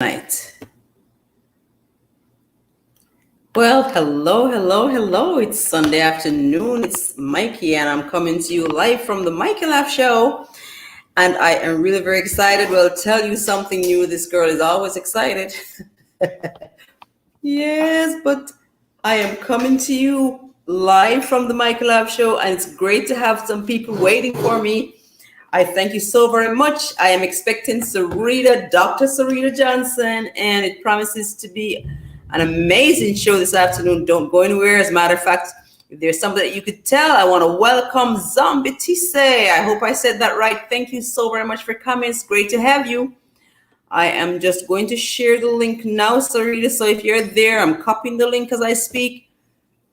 Night. Well, hello. It's Sunday afternoon. It's Mikey, and I'm coming to you live from the Mikey Laugh Show. And I am really very excited. Well, tell you something new. This girl is always excited. Yes, but I am coming to you live from the Mikey Laugh Show, and it's great to have some people waiting for me. I thank you so very much. I am expecting Sarita, Dr. Sarita Johnson, and it promises to be an amazing show this afternoon. Don't go anywhere. As a matter of fact, if there's something that you could tell, I want to welcome Zombie Tise. I hope I said that right. Thank you so very much for coming. It's great to have you. I am just going to share the link now, Sarita. So if you're there, I'm copying the link as I speak.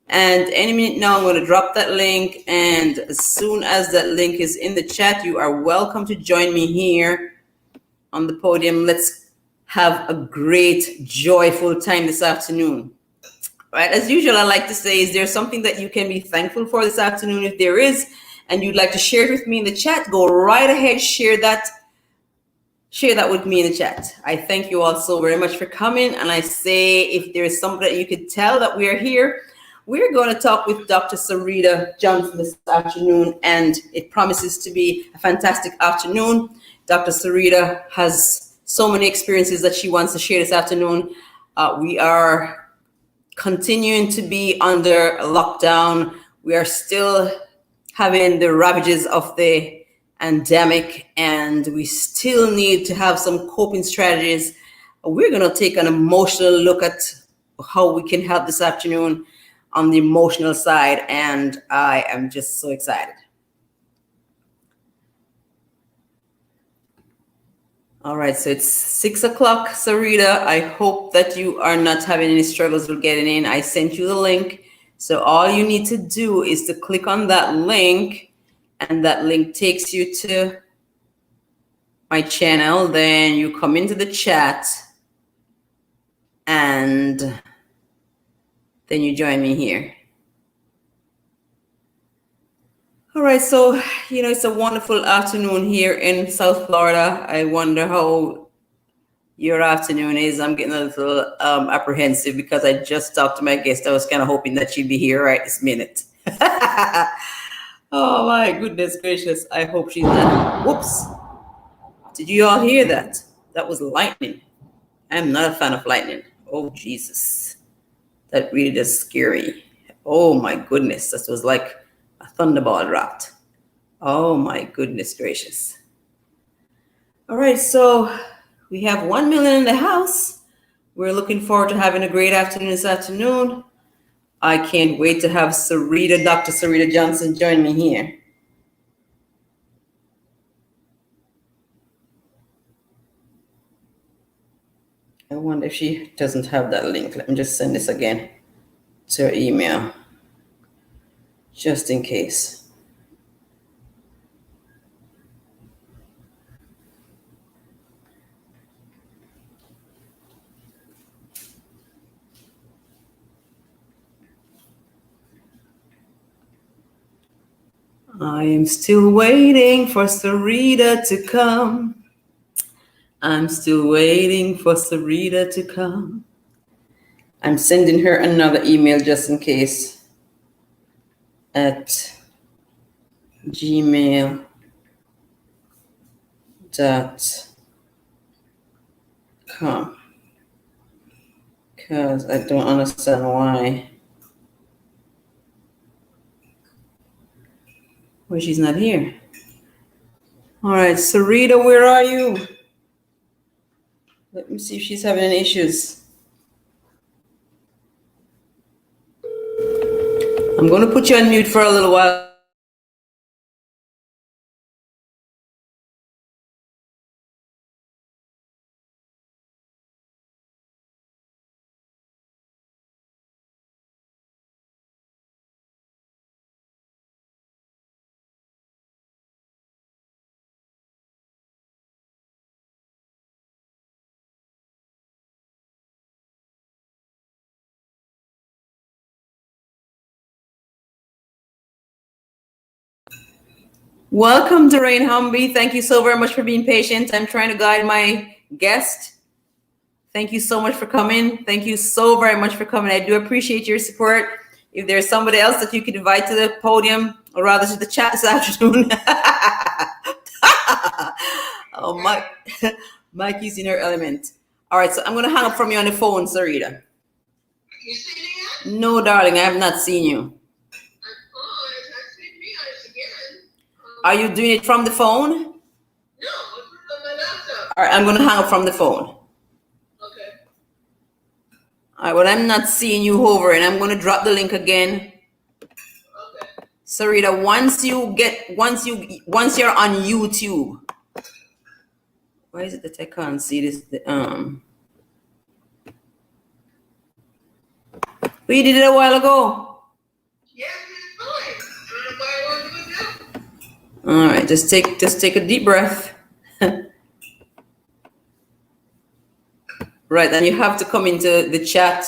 And any minute now, I'm going to drop that link. And as soon as that link is in the chat, you are welcome to join me here on the podium. Let's have a great, joyful time this afternoon. Right? As usual, I like to say, is there something that you can be thankful for this afternoon? If there is, and you'd like to share it with me in the chat, go right ahead, share that with me in the chat. I thank you all so very much for coming. And I say, if there is something that you could tell that we are here, we're going to talk with Dr. Sarita Johnson this afternoon, and it promises to be a fantastic afternoon. Dr. Sarita has so many experiences that she wants to share this afternoon. We are continuing to be under lockdown. We are still having the ravages of the pandemic, and we still need to have some coping strategies. We're going to take an emotional look at how we can help this afternoon on the emotional side, and I am just so excited. All right, so it's 6 o'clock, Sarita. I hope that you are not having any struggles with getting in. I sent you the link. So all you need to do is to click on that link, and that link takes you to my channel. Then you come into the chat, and then you join me here. All right, so, it's a wonderful afternoon here in South Florida. I wonder how your afternoon is. I'm getting a little apprehensive because I just talked to my guest. I was kind of hoping that she'd be here right this minute. Oh, my goodness gracious. I hope she's not. Whoops. Did you all hear that? That was lightning. I'm not a fan of lightning. Oh, Jesus. That really does scare me. Oh, my goodness. That was like a thunderball dropped. Oh my goodness gracious. All right, so we have 1 million in the house. We're looking forward to having a great afternoon this afternoon. I can't wait to have Sarita, Dr. Sarita Johnson join me here. I wonder if she doesn't have that link. Let me just send this again to her email, just in case. I am still waiting for Sarita to come. I'm still waiting for Sarita to come. I'm sending her another email just in case at gmail.com, because I don't understand why she's not here. All right, Sarita, where are you? Let me see if she's having any issues. I'm going to put you on mute for a little while. Welcome to Rain Humby. Thank you so very much for being patient. I'm trying to guide my guest. Thank you so much for coming. Thank you so very much for coming. I do appreciate your support. If there's somebody else that you could invite to the podium, or rather to the chat this afternoon. Oh, Mike is in her element. All right, so I'm going to hang up from you on the phone, Sarita. You see me? No, darling, I have not seen you. Are you doing it from the phone? No, it's from my laptop. All right, I'm going to hang up from the phone. Okay. All right, well, I'm not seeing you over, and I'm going to drop the link again. Okay. Sarita, once you're on YouTube. Why is it that I can't see this? But you did it a while ago. Yeah, it's fine. I don't know why I want to do it now. All right, just take a deep breath. Right, and you have to come into the chat.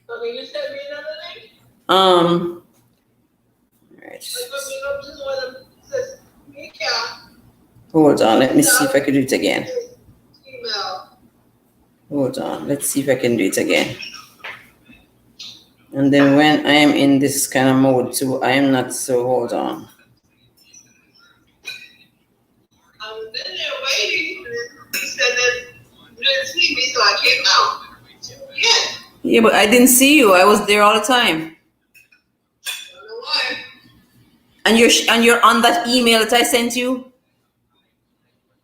Okay, you sent me another link? All right. Hold on, let me see if I can do it again. Email. Hold on, let's see if I can do it again. And then when I am in this kind of mode too, I am not so, hold on. I was in there waiting. He said that you didn't see me, so I came out. Yeah. Yeah, but I didn't see you. I was there all the time. I don't know why. And you're on that email that I sent you?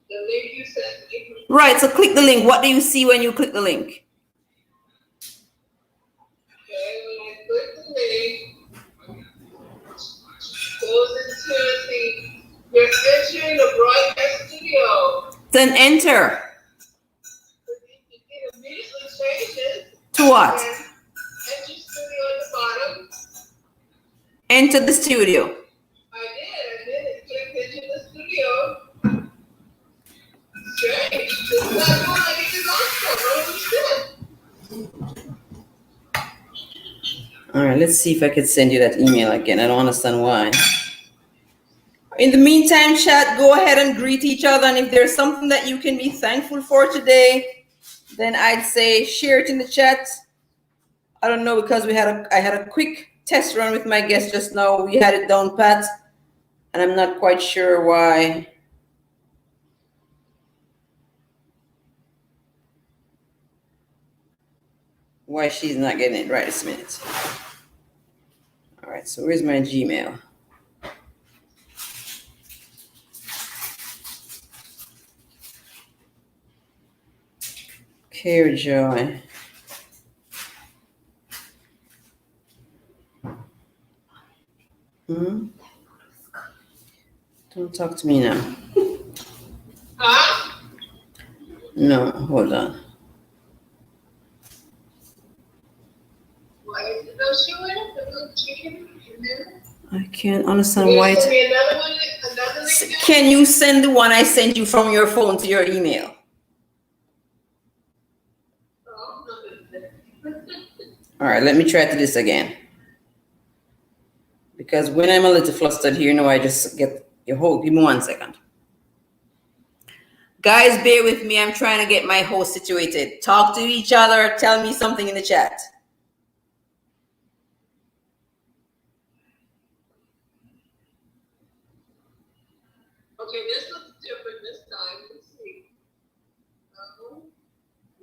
The link you sent me. Right, so click the link. What do you see when you click the link? Okay, when I click the link, goes into you're entering the broadcast studio. Then enter. It immediately changes. To what? Enter studio at the bottom. Enter the studio. I did. It clicked into the studio. Strange. This is not going like it is also. I don't understand. All right, let's see if I can send you that email again. I don't understand why. In the meantime, chat, go ahead and greet each other. And if there's something that you can be thankful for today, then I'd say share it in the chat. I don't know, because I had a quick test run with my guest just now. We had it down pat, and I'm not quite sure why. Why she's not getting it right this minute. All right, so where's my Gmail? Care Joy. Don't talk to me now. Huh? No, hold on. Why is it no showing? The little chicken in there? I can't understand why. Send me another one, another link. Can you send the one I sent you from your phone to your email? All right, let me try to do this again. Because when I'm a little flustered here, I just get your hold. Give me 1 second. Guys, bear with me. I'm trying to get my host situated. Talk to each other. Tell me something in the chat. Okay, this looks different this time. Let's see.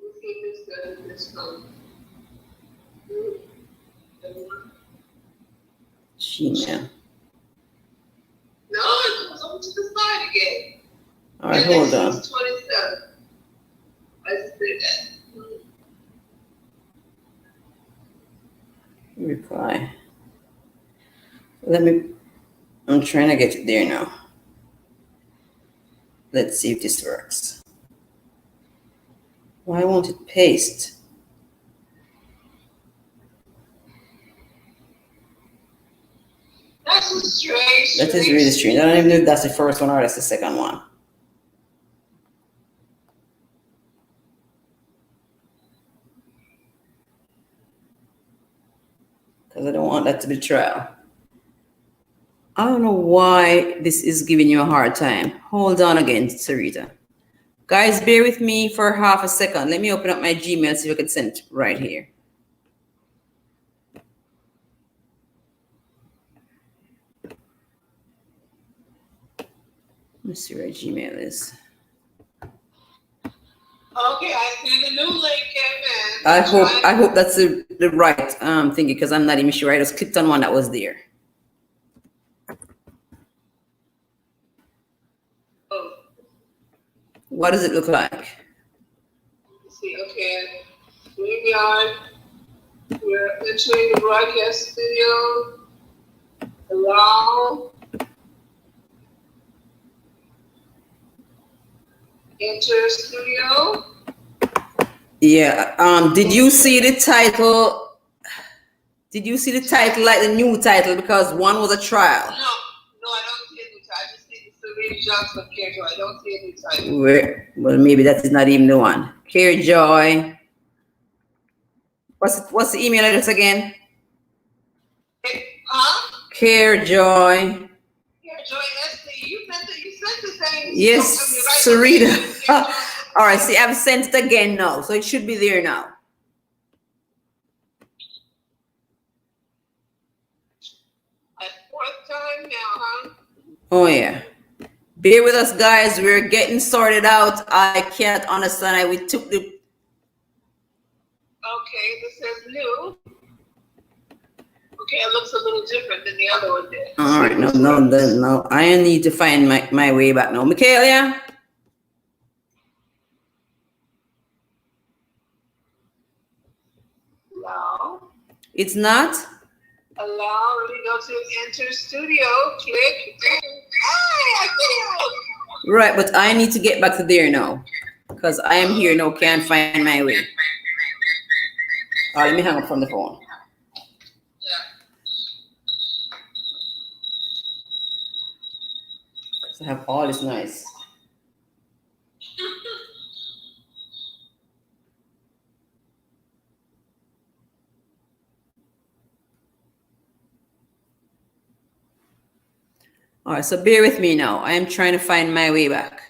Let's see if this does this time. Gmail. No, it goes over to the side again. All right, hold on. 27. I just did that. Reply. I'm trying to get it there now. Let's see if this works. Why won't it paste? That's strange. That is really strange. I don't even know if that's the first one or that's the second one. Because I don't want that to be trial. I don't know why this is giving you a hard time. Hold on again, Sarita. Guys, bear with me for half a second. Let me open up my Gmail, see if I can send it right here. Let me see where Gmail is. Okay, I see the new link came in. I hope that's the right thingy, because I'm not even sure. I just clicked on one that was there. Oh. What does it look like? Let's see, okay. StreamYard. We're entering the broadcast studio. Allow. Enter studio. Yeah. Did you see the title? Did you see the title, like the new title? Because one was a trial. No, I don't see a new title. I just see the Sarita Johnson character. I don't see a new title. Well, maybe that is not even the one. Care Joy. What's the email address again? Huh? Care Joy. Care Joy SC. You sent the same. Yes, Sarita. All right, see, I've sent it again now, so it should be there now. A fourth time now, huh? Oh yeah. Bear with us, guys. We're getting sorted out. I can't understand. We took the. Okay, this says new. Okay, it looks a little different than the other one did. All right, no. I need to find my way back now. Michaelia? Allow. It's not? Allow. Let me go to enter studio. Click. I get it. Right, but I need to get back to there now. Because I am here now, can't find my way. All right, let me hang up from the phone. I have all this noise. All right, so bear with me now. I am trying to find my way back.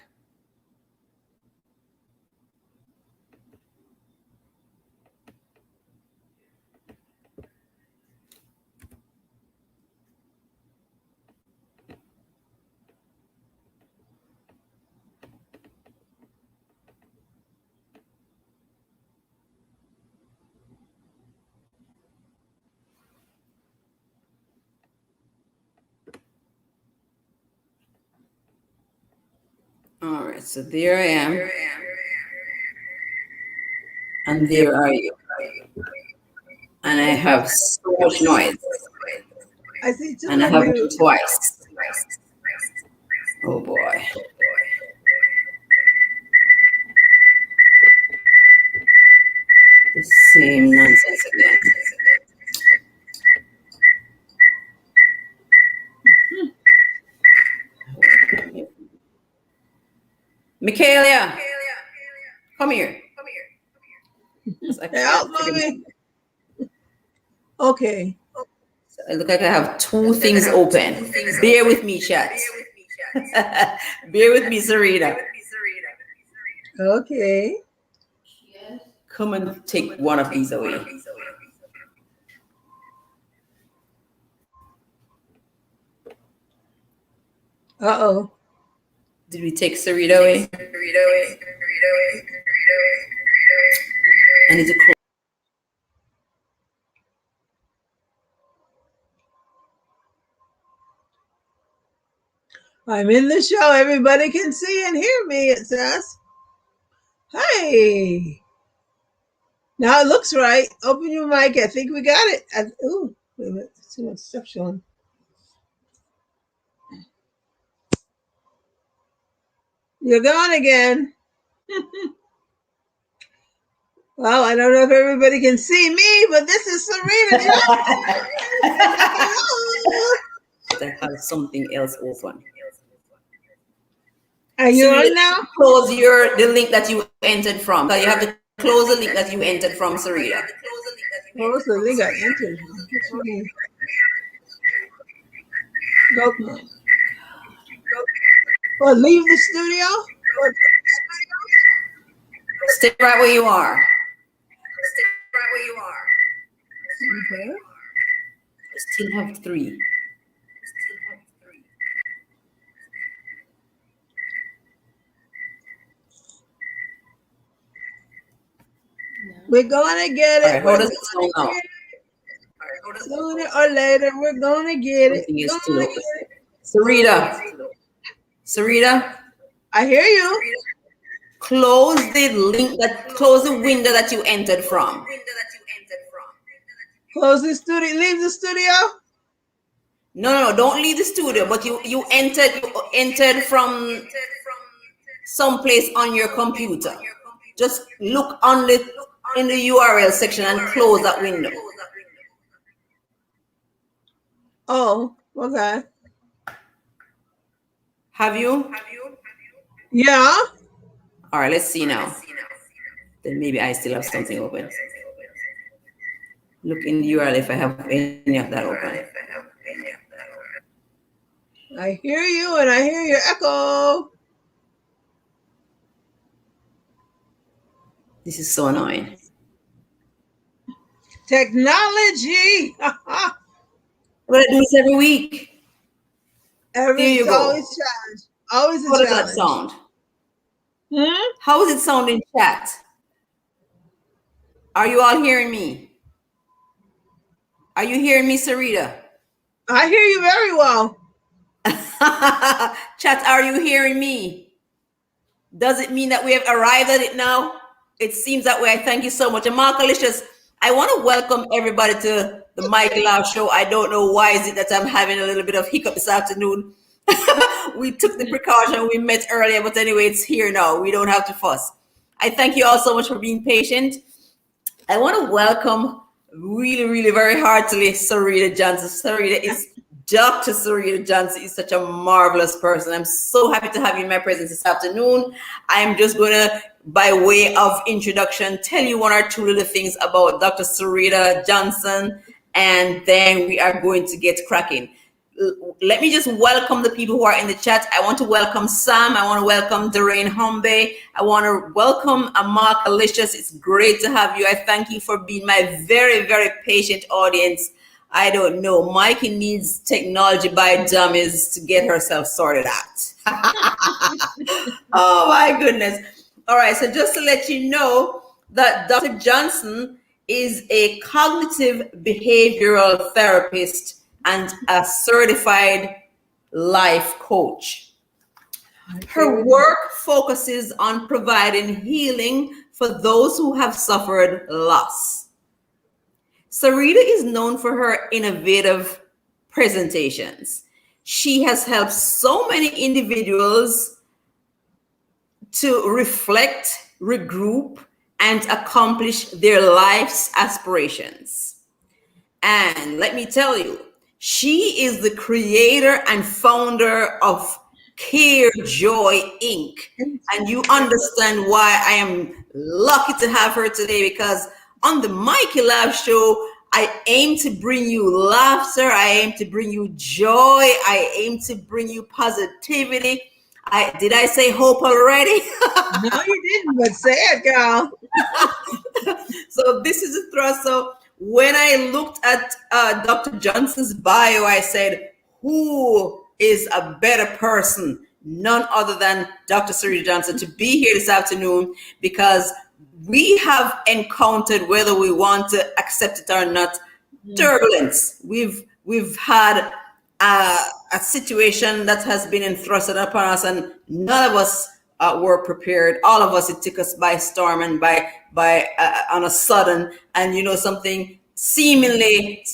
All right, so there I am. And there are you. And I have so much noise. I see two. And I have it twice. Oh boy. The same nonsense again. Michaelia, come here. Help, mommy. Okay. It looks like I have two things open. Bear with me, chat. Bear with me, Sarita. Okay. Come and take one of these away. Uh-oh. Did we take Sarita away? I need to close. I'm in the show. Everybody can see and hear me, it says. Hey. Now it looks right. Open your mic. I think we got it. Ooh, wait a minute. Too much stuff showing. You're gone again. Well, I don't know if everybody can see me, but this is Sarita. I have something else open. Are you on now? Close the link that you entered from. So you have to close the link that you entered from, Sarita. Close the link I entered. Go. Well, leave the studio. Stay right where you are. Okay. I still have 3. We're gonna get All it. right, how We're does gonna it sound now? get it. Sooner or later, we're gonna get it. Everything is still Gonna open. get it. Sarita, I hear you. close the window that you entered from. Close the studio. Leave the studio. No, don't leave the studio, but you entered from someplace on your computer. Just look on the in the URL section and close that window. Oh, okay. Have you? Yeah. All right, let's see now. Then maybe I still have something open. Look in the URL if I have any of that open. I hear you and I hear your echo. This is so annoying. Technology. But I do this every week. Here you It's go. always challenge. Always a How does challenge. that sound? Hmm? How does it sound in chat? Are you all hearing me? Are you hearing me, Sarita? I hear you very well. Chat, are you hearing me? Does it mean that we have arrived at it now? It seems that way. I thank you so much. And Markalicious, I want to welcome everybody to the Mike Love Show. I don't know why is it that I'm having a little bit of hiccup this afternoon. We took the precaution. We met earlier, but anyway, it's here now. We don't have to fuss. I thank you all so much for being patient. I want to welcome really very heartily Sarita Johnson. Dr. Sarita Johnson is such a marvelous person. I'm so happy to have you in my presence this afternoon. I'm just going to, by way of introduction, tell you 1 or 2 little things about Dr. Sarita Johnson, and then we are going to get cracking. Let me just welcome the people who are in the chat. I want to welcome Sam. I want to welcome Doreen Hombe. I want to welcome Mark Alicious. It's great to have you. I thank you for being my very patient audience. I don't know. Mikey needs technology by dummies to get herself sorted out. Oh my goodness. All right. So just to let you know that Dr. Johnson is a cognitive behavioral therapist and a certified life coach. Her work focuses on providing healing for those who have suffered loss. Sarita is known for her innovative presentations. She has helped so many individuals to reflect, regroup, and accomplish their life's aspirations. And let me tell you, she is the creator and founder of Care Joy Inc. And you understand why I am lucky to have her today, because on the Mikey Love Show, I aim to bring you laughter. I aim to bring you joy. I aim to bring you positivity. Did I say hope already? No, you didn't, but say it, girl. So this is a thrust. So when I looked at Dr. Johnson's bio, I said, who is a better person? None other than Dr. Sarita Johnson to be here this afternoon, because we have encountered, whether we want to accept it or not, turbulence. We've had a situation that has been entrusted upon us, and none of us were prepared. All of us, it took us by storm and by on a sudden. And you know something, seemingly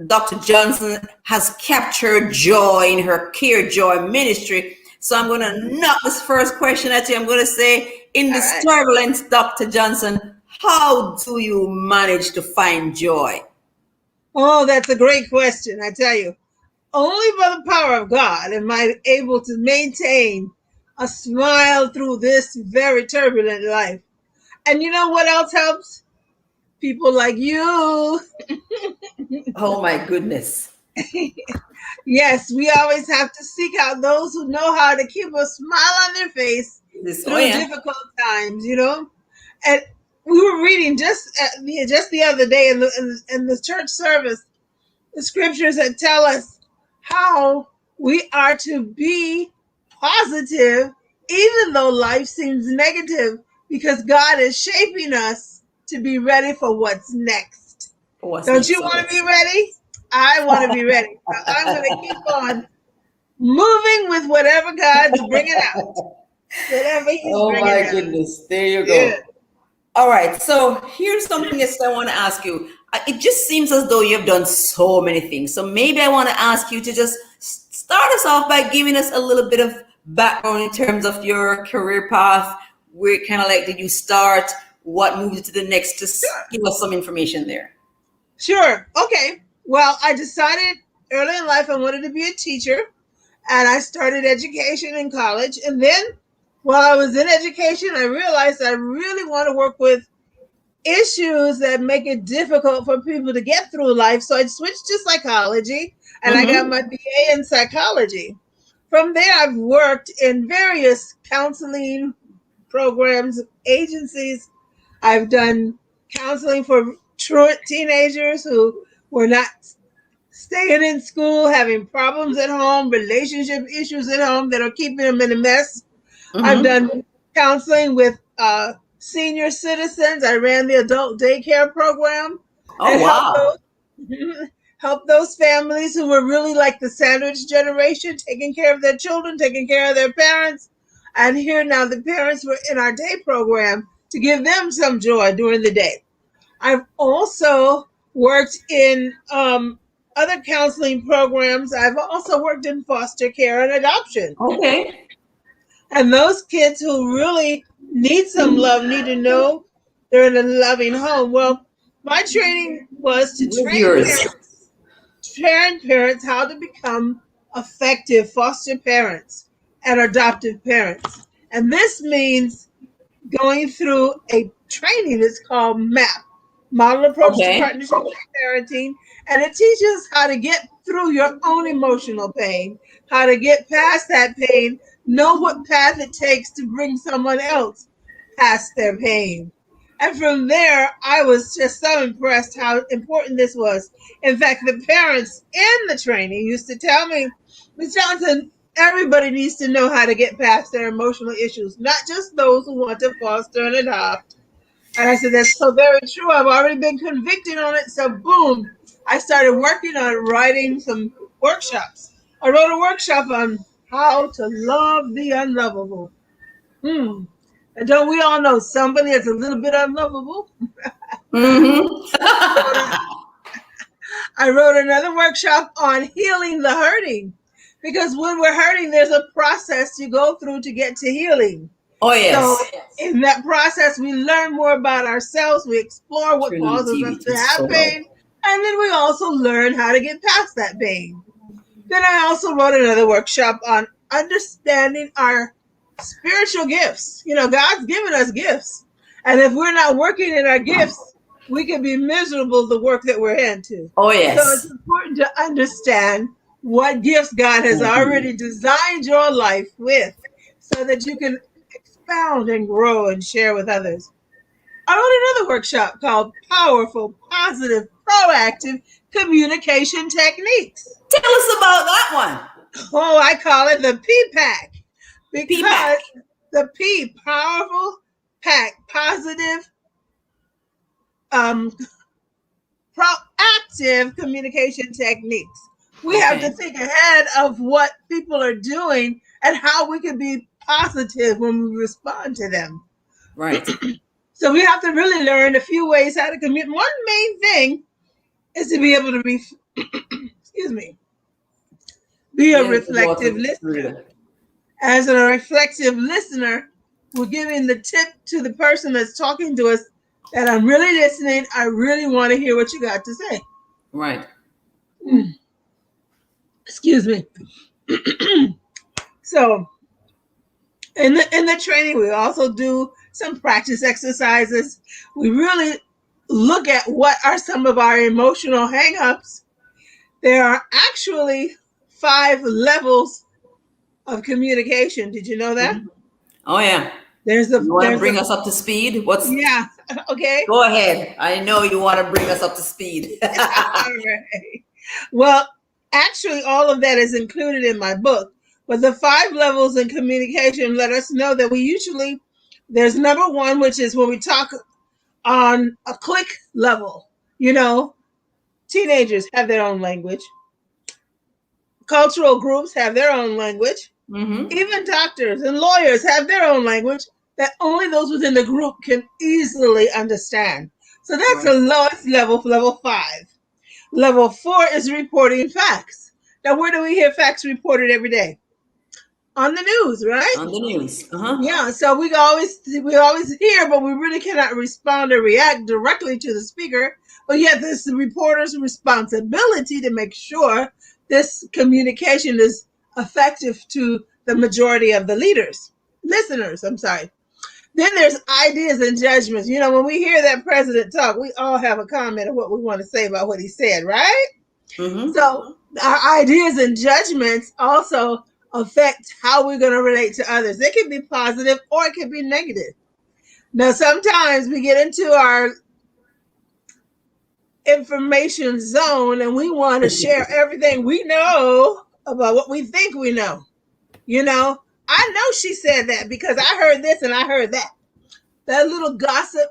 Dr. Johnson has captured joy in her Care Joy ministry. So I'm going to knock this first question at you. I'm going to say, in this turbulence, Dr. Johnson, how do you manage to find joy? Oh, that's a great question. I tell you, only by the power of God am I able to maintain a smile through this very turbulent life. And you know what else helps? People like you. Oh my goodness. Yes, we always have to seek out those who know how to keep a smile on their face through difficult times, you know? And we were reading just the other day in the church service the scriptures that tell us how we are to be positive even though life seems negative because God is shaping us to be ready for what's next. What's Don't you next? Oh, want to be yes. ready? I want to be ready. So I'm going to keep on moving with whatever God's bringing out. Whatever He's Oh bringing my out. goodness. There you Yeah. go. All right. So here's something else I want to ask you. It just seems as though you've done so many things. So maybe I want to ask you to just start us off by giving us a little bit of background in terms of your career path. Where kind of like did you start? What moved you to the next? Just give us some information there. Sure. Okay. Well, I decided early in life I wanted to be a teacher, and I started education in college. And then while I was in education, I realized I really want to work with issues that make it difficult for people to get through life. So I switched to psychology and I got Mm-hmm. my BA in psychology. From there, I've worked in various counseling programs, agencies. I've done counseling for truant teenagers who were not staying in school, having problems at home, relationship issues at home that are keeping them in a mess. I've Mm-hmm. done counseling with senior citizens. I ran the adult daycare program Oh and wow. helped those families who were really like the sandwich generation, taking care of their children, taking care of their parents. And here now the parents were in our day program to give them some joy during the day. I've also worked in other counseling programs. I've also worked in foster care and adoption. Okay. And those kids who really need some love need to know they're in a loving home. Well, my training was to What's yours? train parents how to become effective foster parents and adoptive parents. And this means going through a training that's called MAP, Model Approach to Okay. Partnership Parenting. And it teaches how to get through your own emotional pain, how to get past that pain, know what path it takes to bring someone else past their pain. And from there, I was just so impressed how important this was. In fact, the parents in the training used to tell me, Ms. Johnson, everybody needs to know how to get past their emotional issues, not just those who want to foster and adopt. And I said, that's so very true. I've already been convicted on it. So, boom, I started working on writing some workshops. I wrote a workshop on how to love the unlovable. Hmm. And don't we all know somebody that's a little bit unlovable? Mm-hmm. I wrote another workshop on healing the hurting. Because when we're hurting, there's a process you go through to get to healing. Oh So, yes. in that process, we learn more about ourselves. We explore what Turn on the causes us TV. to It's have so loud. pain. And then we also learn how to get past that pain. Then I also wrote another workshop on understanding our spiritual gifts. You know, God's given us gifts. And if we're not working in our gifts, we can be miserable the work that we're into. Oh So it's yes. important to understand what gifts God has Mhm. already designed your life with so that you can expound and grow and share with others. I wrote another workshop called Powerful, Positive, Proactive Communication Techniques. Tell us about that one. Oh, I call it the P pack The PPAC. because the P, powerful, pack, positive, um, proactive communication techniques. We have to Okay. think ahead of what people are doing and how we can be positive when we respond to them. Right. So we have to really learn a few ways how to communicate. One main thing is to be able to be, excuse me, be a Yeah, the water. reflective listener. Sarita. As a reflective listener, we're giving the tip to the person that's talking to us that I'm really listening. I really want to hear what you got to say. Right. Excuse me. So in the training, we also do some practice exercises. We really look at what are some of our emotional hangups. There are actually 5 levels of communication. Did you know that? Mhm. Oh yeah. You want to bring us up to speed? Yeah. Okay. Go ahead. I know you want to bring us up to speed. All right. Well, actually, all of that is included in my book. But the 5 levels in communication let us know that there's number one, which is when we talk on a click level. You know, teenagers have their own language, cultural groups have their own language, Mm-hmm. even doctors and lawyers have their own language that only those within the group can easily understand. So that's Right. the lowest level, level 5. Level 4 is reporting facts. Now, where do we hear facts reported every day? On the news, right? On the news. Uh-huh. Yeah, so we always hear, but we really cannot respond or react directly to the speaker. But yet, this is the reporter's responsibility to make sure this communication is effective to the majority of the listeners. I'm sorry. Then there's ideas and judgments. You know, when we hear that president talk, we all have a comment of what we want to say about what he said, right? Mm-hmm. So our ideas and judgments also affect how we're going to relate to others. It can be positive or it can be negative. Now, sometimes we get into our information zone and we want to share everything we know about what we think we know. You know, I know she said that because I heard this and I heard that. That little gossip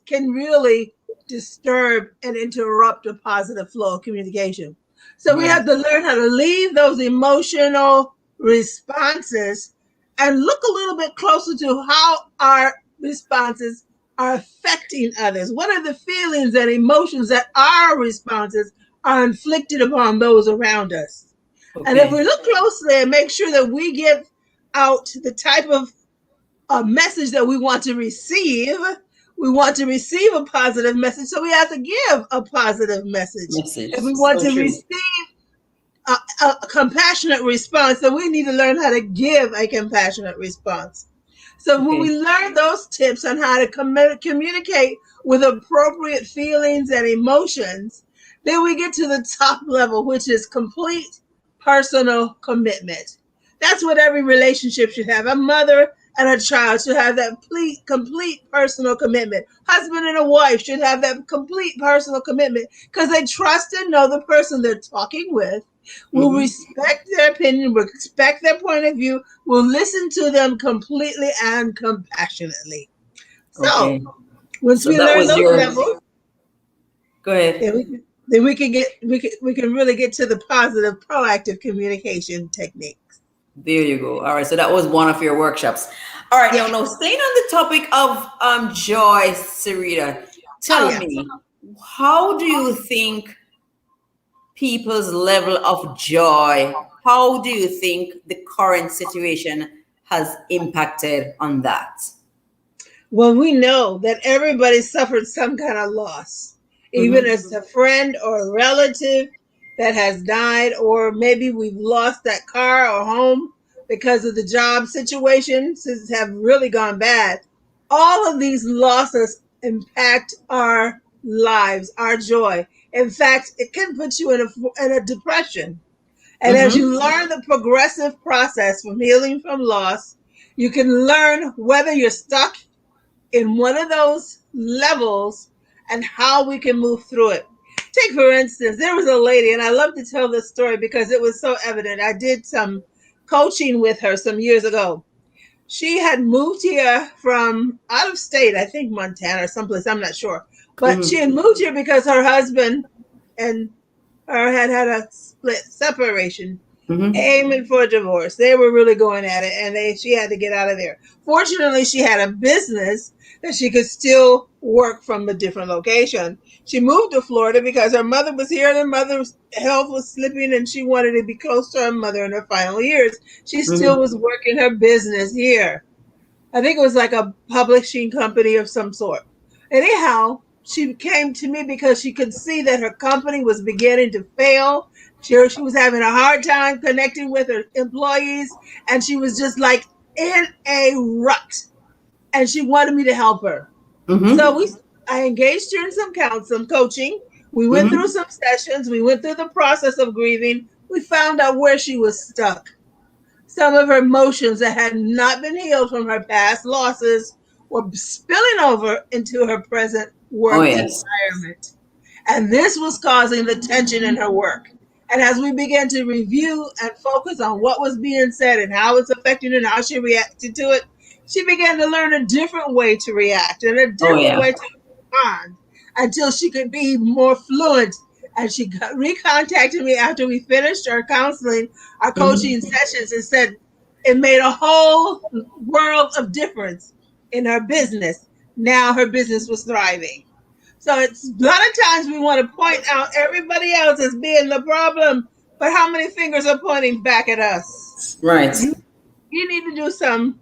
can really disturb and interrupt a positive flow of communication. So we Right. have to learn how to leave those emotional responses and look a little bit closer to how our responses are affecting others. What are the feelings and emotions that our responses are inflicted upon those around us? And if Okay. we look closely and make sure that we give out the type of a message that we want to receive. We want to receive a positive message, so we have to give a positive message. Message. If we want So to true. receive a compassionate response, then we need to learn how to give a compassionate response. So when Okay. we learn those tips on how to communicate with appropriate feelings and emotions, then we get to the top level, which is complete personal commitment. That's what every relationship should have. A mother and a child should have that complete personal commitment. Husband and a wife should have that complete personal commitment because they trust and know the person they're talking with, will Mm-hmm. respect their opinion, will respect their point of view, will listen to them completely and compassionately. So Okay. once So we that learn was those your. levels, Go ahead. then we can really get to the positive, proactive communication techniques. There you go. All right. So that was one of your workshops. All right. Yeah. Now, staying on the topic of joy, Sarita, Oh tell yeah. me, how do you think people's level of joy, how do you think the current situation has impacted on that? Well, we know that everybody suffered some kind of loss, even Mm-hmm. as a friend or a relative that has died, or maybe we've lost that car or home because of the job situations have really gone bad. All of these losses impact our lives, our joy. In fact, it can put you in a depression. And as you Mm-hmm. learn the progressive process from healing from loss, you can learn whether you're stuck in one of those levels and how we can move through it. Take, for instance, there was a lady, and I love to tell this story because it was so evident. I did some coaching with her some years ago. She had moved here from out of state, I think Montana or someplace, I'm not sure. But she Mm-hmm. had moved here because her husband and her had a separation, Mm-hmm. aiming for a divorce. They were really going at it, and she had to get out of there. Fortunately, she had a business that she could still work from a different location. She moved to Florida because her mother was here and her mother's health was slipping, and she wanted to be close to her mother in her final years. She still Mm-hmm. was working her business here. I think it was like a publishing company of some sort. Anyhow, she came to me because she could see that her company was beginning to fail. She was having a hard time connecting with her employees, and she was just like in a rut. And she wanted me to help her. So Mm-hmm. I engaged her in some coaching. We went through Mm-hmm. some sessions. We went through the process of grieving. We found out where she was stuck. Some of her emotions that had not been healed from her past losses were spilling over into her present Oh work yes. environment. And this was causing the tension in her work. And as we began to review and focus on what was being said and how it's affecting her and how she reacted to it, she began to learn a different way to react and a Oh different yeah. way to respond until she could be more fluent. And she recontacted me after we finished our counseling, our coaching Mhm. sessions, and said it made a whole world of difference in her business. Now her business was thriving. So it's a lot of times we want to point out everybody else as being the problem, but how many fingers are pointing back at us? Right. You need to do some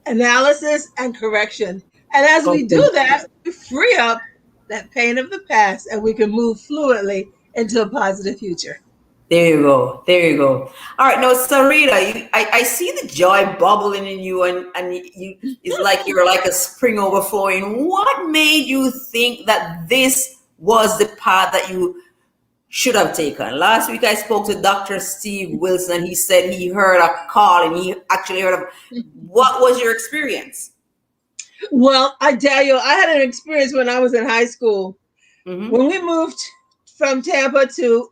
analysis and correction. And as we do Okay. that, we free up that pain of the past and we can move fluently into a positive future. There you go. There you go. All right. Now, Sarita, I see the joy bubbling in you, and it's like you're like a spring overflowing. What made you think that this was the path that you should have taken? Last week, I spoke to Dr. Steve Wilson, and he said he heard a call, and he actually heard of. What was your experience? Well, I tell you, I had an experience when I was in high school. Mm-hmm. When we moved from Tampa to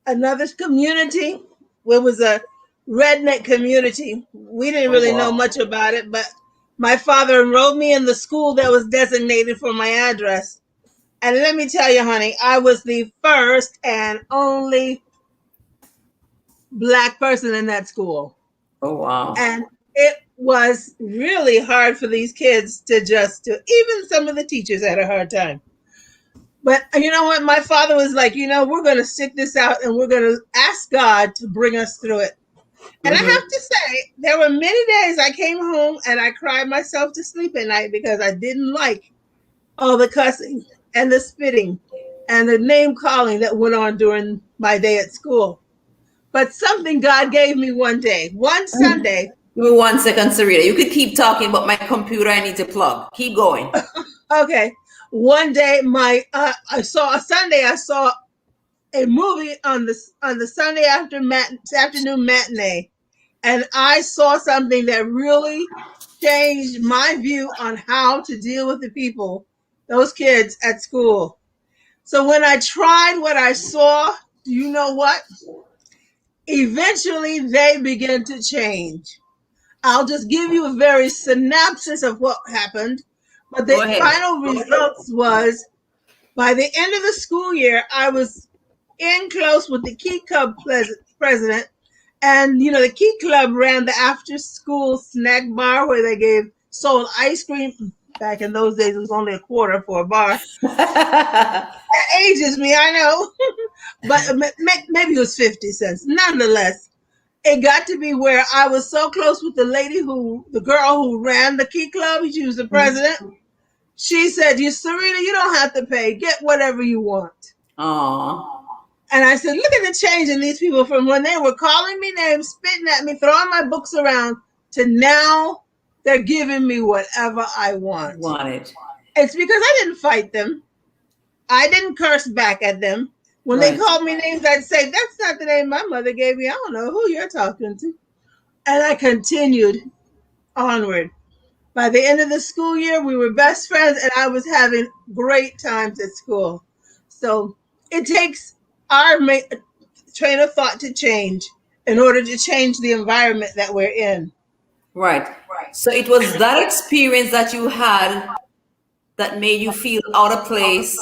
another community, where it was a redneck community. We didn't Oh really know wow. much about it, but my father enrolled me in the school that was designated for my address. And let me tell you, honey, I was the first and only black person in that school. Oh wow. And it was really hard for these kids to just to, even some of the teachers had a hard time. But you know what? My father was like, we're going to stick this out and we're going to ask God to bring us through it. And I Mm-hmm. have to say, there were many days I came home and I cried myself to sleep at night because I didn't like all the cussing and the spitting and the name calling that went on during my day at school. But something God gave me one day, one Sunday. Give me 1 second, Sarita. You could keep talking, but my computer I need to plug. Keep going. Okay, one day I saw a Sunday. I saw a movie on the Sunday afternoon matinee, and I saw something that really changed my view on how to deal with the people, those kids at school. So when I tried what I saw, do you know what? Eventually they began to change. I'll just give you a very synopsis of what happened, but the Go ahead. final results was by the end of the school year, I was in close with the Key Club president. And, the Key Club ran the after school snack bar where they sold ice cream. Back in those days, it was only a quarter for a bar. That ages me, I know. But maybe it was 50 cents. Nonetheless, it got to be where I was so close with the girl who ran the Key Club. She was the president. She said, Sarita, you don't have to pay. Get whatever you want. Aw. And I said, look at the change in these people from when they were calling me names, spitting at me, throwing my books around, to now they're giving me whatever I want. Want it. It's because I didn't fight them. I didn't curse back at them. When they Right. called me names, I'd say, that's not the name my mother gave me. I don't know who you're talking to. And I continued onward. By the end of the school year, we were best friends and I was having great times at school. So it takes our train of thought to change in order to change the environment that we're in. Right. So it was that experience that you had that made you feel out of place.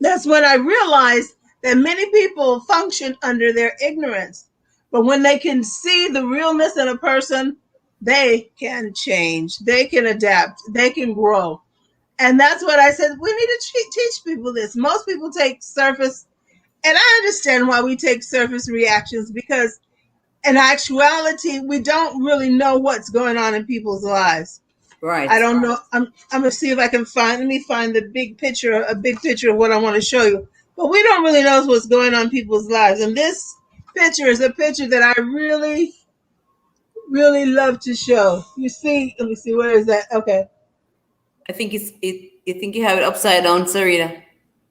That's when I realized that many people function under their ignorance. But when they can see the realness in a person, they can change, they can adapt, they can grow. And that's what I said. We need to teach people this. Most people take surface, and I understand why we take surface reactions because in actuality, we don't really know what's going on in people's lives. I Right. don't know. I'm gonna see if I can let me find a big picture of what I want to show you. But we don't really know what's going on in people's lives. And this picture is a picture that I really, really love to show. You see, let me see, where is that? Okay. I think it's it. You think you have it upside down, Sarita?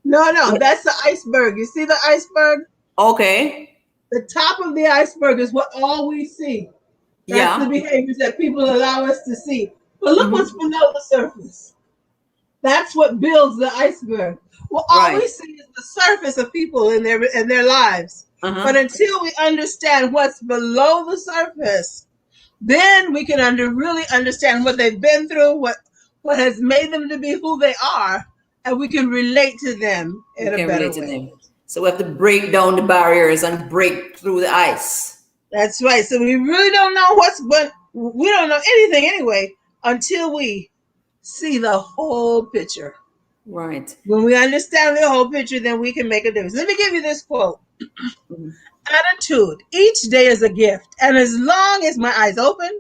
No, that's the iceberg. You see the iceberg? Okay. The top of the iceberg is what all we see. That's the Yeah. behaviors that people allow us to see. But look what's Mm-hmm. below the surface. That's what builds the iceberg. Well, all Right. we see is the surface of people in their lives. But Uh-huh. until we understand what's below the surface, then we can really understand what they've been through, what has made them to be who they are, and we can relate to them We in a can better relate to way. them. So we have to break down the barriers and break through the ice. That's right. So we really don't know we don't know anything anyway until we see the whole picture. Right. When we understand the whole picture, then we can make a difference. Let me give you this quote. Mhm. Attitude. Each day is a gift, and as long as my eyes open,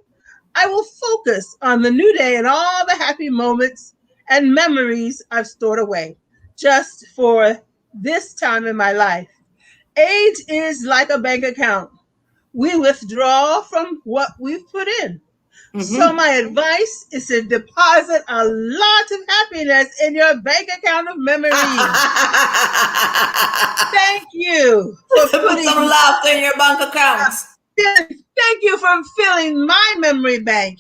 I will focus on the new day and all the happy moments and memories I've stored away just for this time in my life. Age is like a bank account. We withdraw from what we've put in. So Mm-hmm. my advice is to deposit a lot of happiness in your bank account of memories. Thank you for Put some putting laughter in your bank accounts. thank you for filling my memory bank,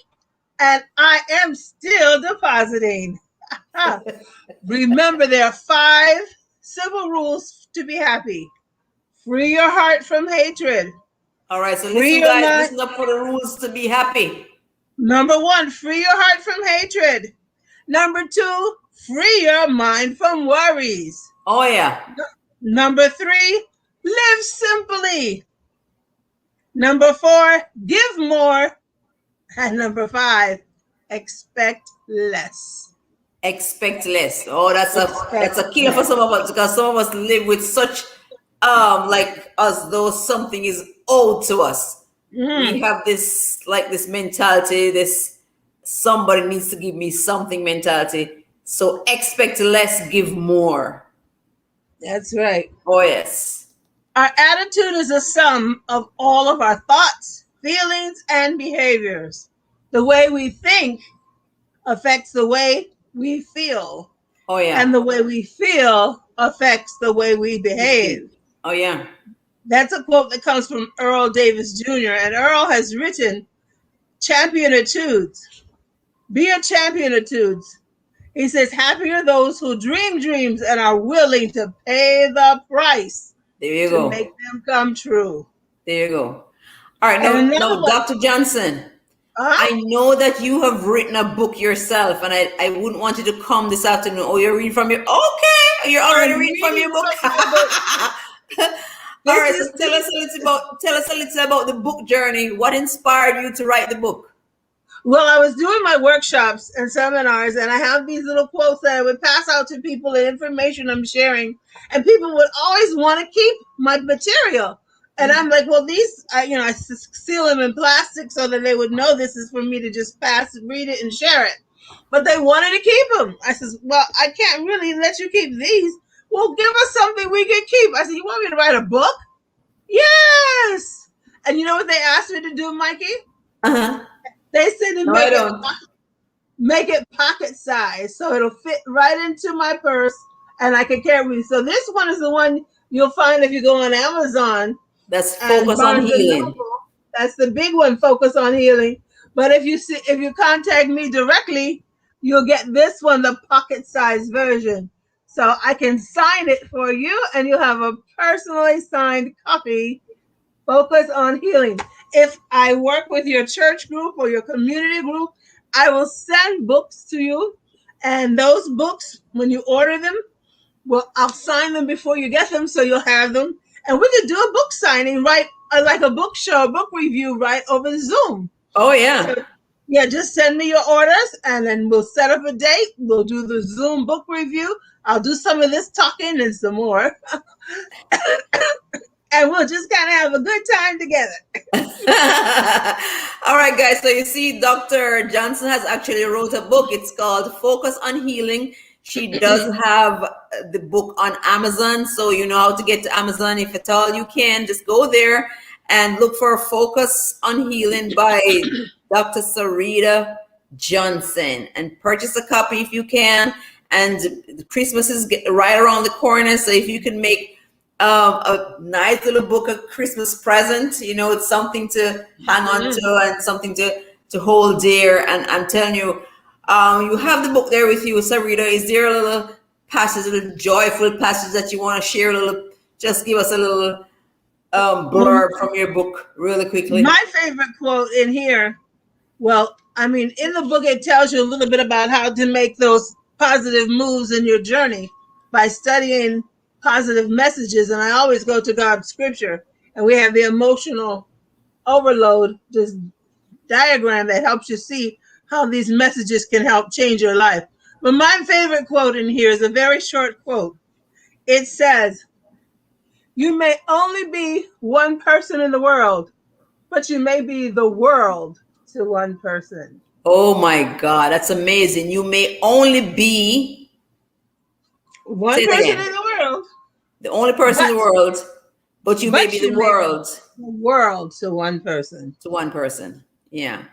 and I am still depositing. Remember, there are 5 simple rules to be happy. Free your heart from hatred. All right. So Free listen, your guys. mind. Listen up for the rules to be happy. Number 1, free your heart from hatred. Number 2, free your mind from worries. Oh yeah. Number 3, live simply. Number 4, give more. And number 5, expect less. Expect less. Oh, Expect that's a killer for less. some of us because some of us live with such like as though something is owed to us. We Mm, have this like this mentality, this somebody needs to give me something mentality. So expect less, give more. that's right. Oh yes. Our attitude is a sum of all of our thoughts, feelings, and behaviors. The way we think affects the way we feel, Oh yeah. and the way we feel affects the way we behave. Oh yeah. That's a quote that comes from Earl Davis Jr., and Earl has written Championitudes. Be a championitudes. He says, happy are those who dream dreams and are willing to pay the price There you to make go. them come true. There you go. All right, And now another one, Dr. Johnson, I huh? know that you have written a book yourself, and I wouldn't want you to come this afternoon. Oh, you're reading from your okay. You're already I'm reading from reading your book. from my book. All This right, so is this is tell us a little about the book journey. What inspired you to write the book? Well, I was doing my workshops and seminars, and I have these little quotes that I would pass out to people and information I'm sharing, and people would always want to keep my material. And I'm like, well, these, I seal them in plastic so that they would know this is for me to just read it, and share it. But they wanted to keep them. I says, well, I can't really let you keep these. Well, give us something we can keep. I said, you want me to write a book? Yes. And you know what they asked me to do, Mikey? Uh-huh. They said to No, I don't. make it pocket size so it'll fit right into my purse and I can carry it. So this one is the one you'll find if you go on Amazon That's and focus on Barnes and healing. Noble. That's the big one, focus on healing. But if you contact me directly, you'll get this one, the pocket size version. So I can sign it for you and you'll have a personally signed copy. Focus on healing. If I work with your church group or your community group, I will send books to you. And those books, when you order them, well, I'll sign them before you get them so you'll have them. And we could do a book signing, right? Like a book show, book review, right? Over Zoom. Oh So, yeah. yeah, just send me your orders and then we'll set up a date. We'll do the Zoom book review. I'll do some of this talking and some more. And we'll just kind of have a good time together. All right, guys. So you see, Dr. Johnson has actually wrote a book. It's called Focus on Healing. She does have the book on Amazon, so you know how to get to Amazon. If at all you can, just go there and look for Focus on Healing by Dr. Sarita Johnson and purchase a copy if you can. And Christmas is right around the corner, so if you can make a nice little book, a Christmas present. You know, it's something to hang on Mm. to and something to hold dear. And I'm telling you, you have the book there with you, Sarita. Is there a little passage, a little joyful passage that you want to share? A little, just give us a little Well, blurb from your book, really quickly. my favorite quote in here, well, I mean, in the book, it tells you a little bit about how to make those positive moves in your journey by studying positive messages. And I always go to God's scripture, and we have the emotional overload, this diagram that helps you see how these messages can help change your life. But my favorite quote in here is a very short quote. It says, "You may only be one person in the world, but you may be the world to one person." Oh my God, that's amazing. You may only be, say One it person again, in the world, the only person in but the world, but you may be the you may be world the world to one person. to one person. Yeah,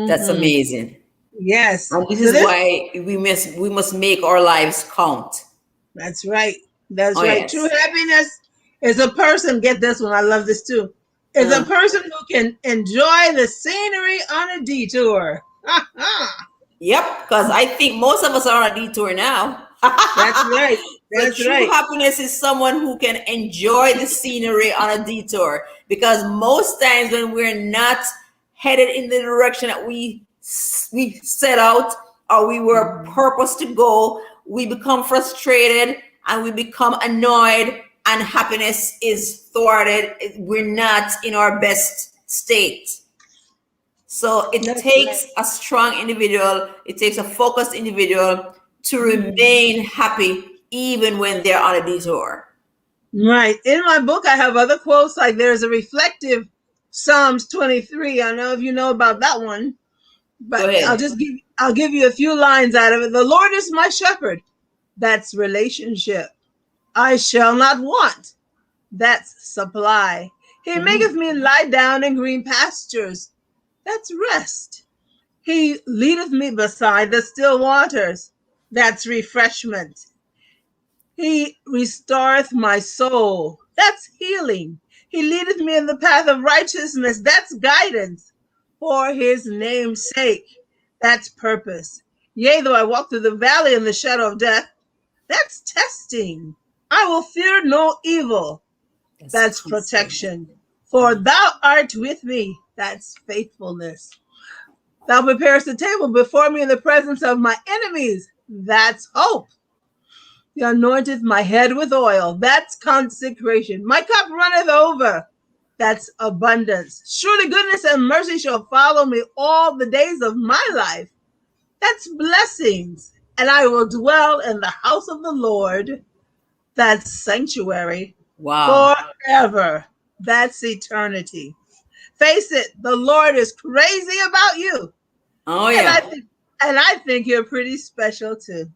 that's Hmm. amazing. Yes. And this So is this, why we must make our lives count. that's right. That's Oh right. True yes. happiness is a person, get this one, I love this too, is a Uh, person who can enjoy the scenery on a detour. yep, because I think most of us are on a detour now. That's right. So That's true right. happiness is someone who can enjoy the scenery on a detour. Because most times when we're not headed in the direction that we set out or we were Mhm. purposed to go, we become frustrated and we become annoyed, and happiness is thwarted. We're not in our best state. So it That's right. takes a strong individual, it takes a focused individual to Mhm. remain happy even when they're on a detour. Right. In my book, I have other quotes. Like there's a reflective Psalms 23. I don't know if you know about that one, Go but ahead. I'll give you a few lines out of it. "The Lord is my shepherd." That's relationship. "I shall not want." That's supply. "He maketh Mhm. me lie down in green pastures." That's rest. "He leadeth me beside the still waters." That's refreshment. "He restoreth my soul." That's healing. "He leadeth me in the path of righteousness." That's guidance. "For his name's sake." That's purpose. "Yea, though I walk through the valley in the shadow of death." That's testing. "I will fear no evil." That's That's constant. protection. "For thou art with me." That's faithfulness. "Thou preparest a table before me in the presence of my enemies." That's hope. "He anointeth my head with oil." That's consecration. "My cup runneth over." That's abundance. "Surely goodness and mercy shall follow me all the days of my life." That's blessings. "And I will dwell in the house of the Lord." That's sanctuary. Wow. "Forever." That's eternity. Face it, the Lord is crazy about you. Oh And yeah. I think and I think you're pretty special too.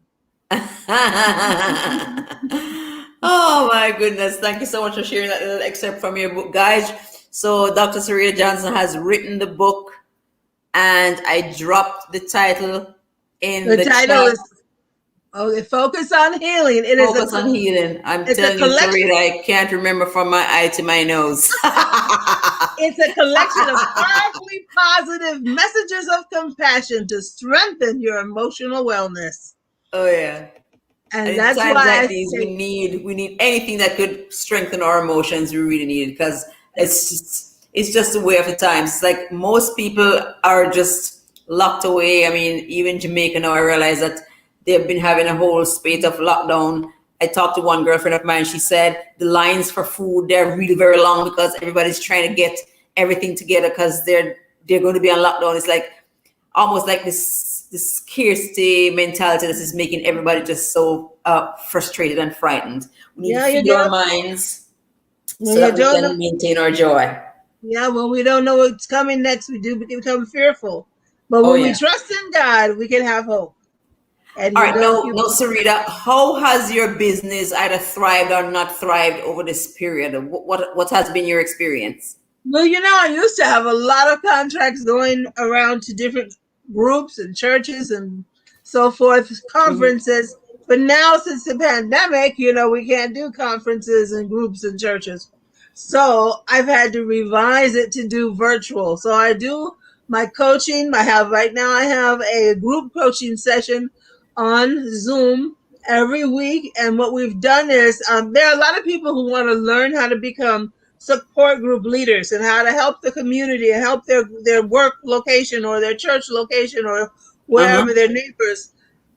Oh my goodness. Thank you so much for sharing that little excerpt from your book, guys. So Dr. Sarita Johnson has written the book and I dropped the title in The the title chat. is Okay, Focus on Healing. Focus on healing. I'm It's a telling you, collection Sarita, I can't remember from my eye to my nose. it's a collection of powerfully positive messages of compassion to strengthen your emotional wellness. Oh yeah. And And in that's times why like I these, say we need anything that could strengthen our emotions. We really need it because it's just the way of the times. It's like most people are just locked away. I mean, even Jamaica now, I realize that they've been having a whole spate of lockdown. I talked to one girlfriend of mine. She said the lines for food, they're really very long because everybody's trying to get everything together because they're going to be on lockdown. It's like almost like this scarcity mentality that is making everybody just so frustrated and frightened. We need to yeah, you feed our don't minds when so you that we don't know can maintain our joy. yeah, when we don't know what's coming next, we do become fearful. But Oh when we yeah. trust in God, we can have hope. And All you right, don't now, you Sarita, how has your business either thrived or not thrived over this period? What has been your experience? Well, I used to have a lot of contracts going around to different groups and churches and so forth, Mhm. conferences. But now, since the pandemic, we can't do conferences and groups and churches. So I've had to revise it to do virtual. So I do my coaching. I have a group coaching session on Zoom every week. And what we've done is there are a lot of people who want to learn how to become support group leaders and how to help the community and help their work location or their church location or Uh-huh. wherever their neighbors.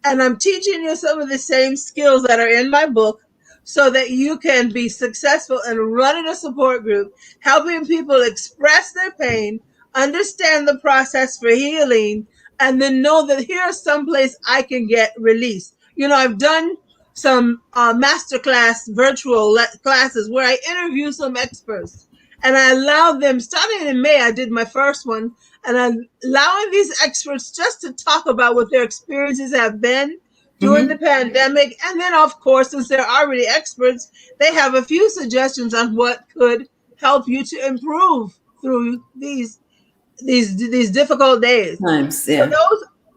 And I'm teaching you some of the same skills that are in my book so that you can be successful in running a support group, helping people express their pain, understand the process for healing, and then know that here's someplace I can get release. I've done some masterclass virtual classes where I interview some experts and I allow them, starting in May, I did my first one, and I'm allowing these experts just to talk about what their experiences have been during the Mm-hmm. pandemic. And then, of course, since they're already experts, they have a few suggestions on what could help you to improve through these difficult days. Times, So yeah.